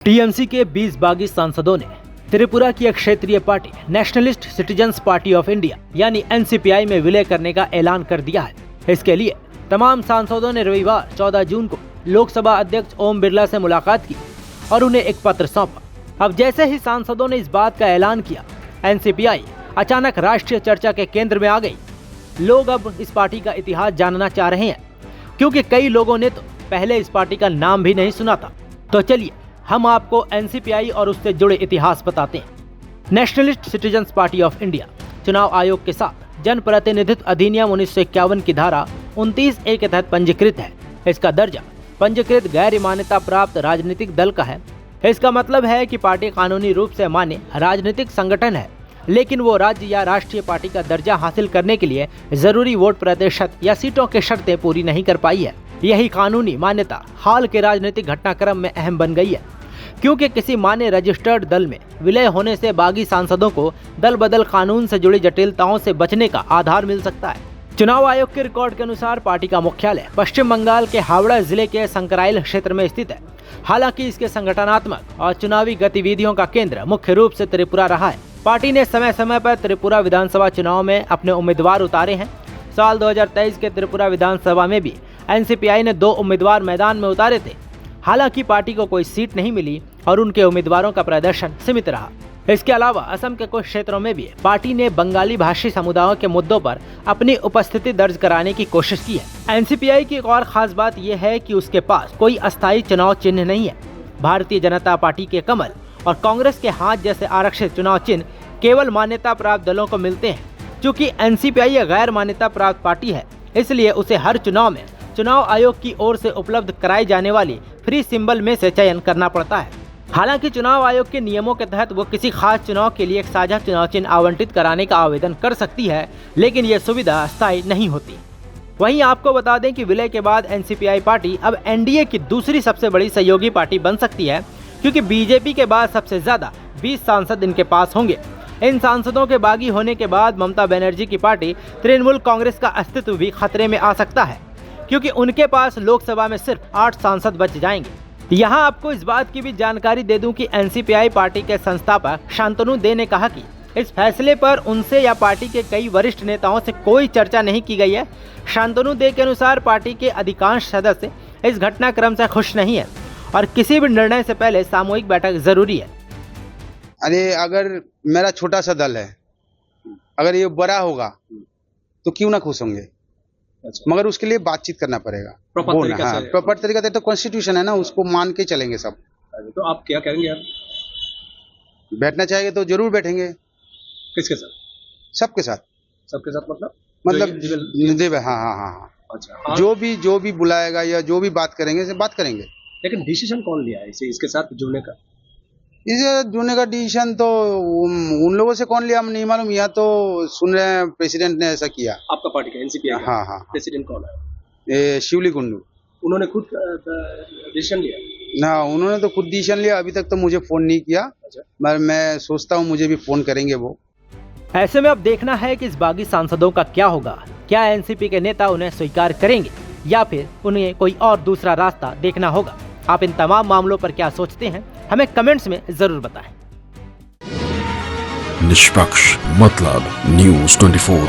TMC के 20 बागी सांसदों ने त्रिपुरा की एक क्षेत्रीय party nationalist citizens party of India यानी एनसीपीआई में विलय करने का ऐलान कर दिया है। इसके लिए तमाम सांसदों ने रविवार 14 जून को लोकसभा अध्यक्ष ओम बिरला से मुलाकात की और उन्हें एक पत्र सौंपा। अब जैसे ही सांसदों ने इस बात का ऐलान किया, एनसीपीआई अचानक राष्ट्रीय चर्चा के केंद्र में आ गई। लोग अब इस पार्टी का इतिहास जानना चाह रहे हैं, क्योंकि कई लोगों ने तो पहले इस पार्टी का नाम भी नहीं सुना था। तो चलिए हम आपको एनसीपीआई और उससे जुड़े इतिहास बताते हैं। Nationalist citizens party of India चुनाव आयोग के साथ जनप्रतिनिधित्व अधिनियम 1951 की धारा 29A के तहत पंजीकृत है। इसका दर्जा पंजीकृत गैर मान्यता प्राप्त राजनीतिक दल का है। इसका मतलब है कि पार्टी कानूनी रूप से मान्य राजनीतिक संगठन है, लेकिन वो राज्य या राष्ट्रीय पार्टी का दर्जा हासिल करने के लिए जरूरी वोट प्रतिशत या सीटों की शर्तें पूरी नहीं कर पाई है। यही कानूनी मान्यता हाल के राजनीतिक घटनाक्रम में अहम बन गई है, क्योंकि किसी मान्य रजिस्टर्ड दल में विलय होने से बागी सांसदों को दल बदल कानून से जुड़ी जटिलताओं से बचने का आधार मिल सकता है। चुनाव आयोग के रिकॉर्ड के अनुसार पार्टी का मुख्यालय पश्चिम बंगाल के हावड़ा जिले के संकराइल क्षेत्र में स्थित है। हालांकि इसके संगठनात्मक और चुनावी गतिविधियों का केंद्र मुख्य रूप से त्रिपुरा रहा है। पार्टी ने समय समय पर त्रिपुरा विधानसभा चुनाव में अपने उम्मीदवार उतारे हैं। साल 2023 के त्रिपुरा विधानसभा में भी एनसीपीआई ने 2 उम्मीदवार मैदान में उतारे थे। हालांकि पार्टी को कोई सीट नहीं मिली और उनके उम्मीदवारों का प्रदर्शन सीमित रहा। इसके अलावा असम के कुछ क्षेत्रों में भी पार्टी ने बंगाली भाषी समुदायों के मुद्दों पर अपनी उपस्थिति दर्ज कराने की कोशिश की है। एनसीपीआई की एक और खास बात यह है कि उसके पास कोई अस्थायी चुनाव चिन्ह नहीं है। भारतीय जनता पार्टी के कमल और कांग्रेस के हाथ जैसे आरक्षित चुनाव चिन्ह केवल मान्यता प्राप्त दलों को मिलते हैं। चूँकि एनसीपीआई गैर मान्यता प्राप्त पार्टी है, इसलिए उसे हर चुनाव में चुनाव आयोग की ओर से उपलब्ध कराई जाने वाली फ्री सिंबल में से चयन करना पड़ता है। हालांकि चुनाव आयोग के नियमों के तहत वो किसी खास चुनाव के लिए एक साझा चुनाव चिन्ह आवंटित कराने का आवेदन कर सकती है, लेकिन ये सुविधा स्थायी नहीं होती। वहीं आपको बता दें कि विलय के बाद एनसीपीआई पार्टी अब एनडीए की दूसरी सबसे बड़ी सहयोगी पार्टी बन सकती है, क्योंकि बीजेपी के बाद सबसे ज्यादा 20 सांसद इनके पास होंगे। इन सांसदों के बागी होने के बाद ममता बनर्जी की पार्टी तृणमूल कांग्रेस का अस्तित्व भी खतरे में आ सकता है, क्योंकि उनके पास लोकसभा में सिर्फ 8 सांसद बच जाएंगे। यहाँ आपको इस बात की भी जानकारी दे दूं कि एनसीपीआई पार्टी के संस्थापक शांतनु दे ने कहा कि इस फैसले पर उनसे या पार्टी के कई वरिष्ठ नेताओं से कोई चर्चा नहीं की गई है। शांतनु दे के अनुसार पार्टी के अधिकांश सदस्य इस घटनाक्रम से खुश नहीं है और किसी भी निर्णय से पहले सामूहिक बैठक जरूरी है। अरे अगर मेरा छोटा सा दल है, अगर ये बड़ा होगा तो क्यों ना खुश होंगे। अच्छा। मगर उसके लिए बातचीत करना पड़ेगा प्रॉपर तरीका से। तो कॉन्स्टिट्यूशन है ना, उसको मान के चलेंगे सब। तो आप क्या करेंगे यार? बैठना चाहेंगे तो जरूर बैठेंगे। किसके साथ? सबके साथ। सबके साथ मतलब हाँ। अच्छा। जो भी बुलाएगा या जो भी बात करेंगे बात करेंगे। लेकिन डिसीजन कौन लिया है इसके साथ जुड़ने का? इसे जुड़ने का डिसीजन तो उन लोगों से कौन लिया हम नहीं मालूम। यहाँ तो सुन रहे हैं प्रेसिडेंट ने ऐसा किया। आपका पार्टी का एनसीपीआई? हाँ। प्रेसिडेंट कौन है? शिवली कुंडू। उन्होंने खुद डिसीजन लिया? ना, उन्होंने तो खुद डिसीजन लिया। अभी तक तो मुझे फोन नहीं किया। अच्छा। मैं सोचता हूँ मुझे भी फोन करेंगे वो। ऐसे में अब देखना है कि इस बागी सांसदों का क्या होगा। क्या एनसीपी के नेता उन्हें स्वीकार करेंगे या फिर उन्हें कोई और दूसरा रास्ता देखना होगा। आप इन तमाम मामलों पर क्या सोचते हैं, हमें कमेंट्स में जरूर बताएं। निष्पक्ष मतलब न्यूज़ 24।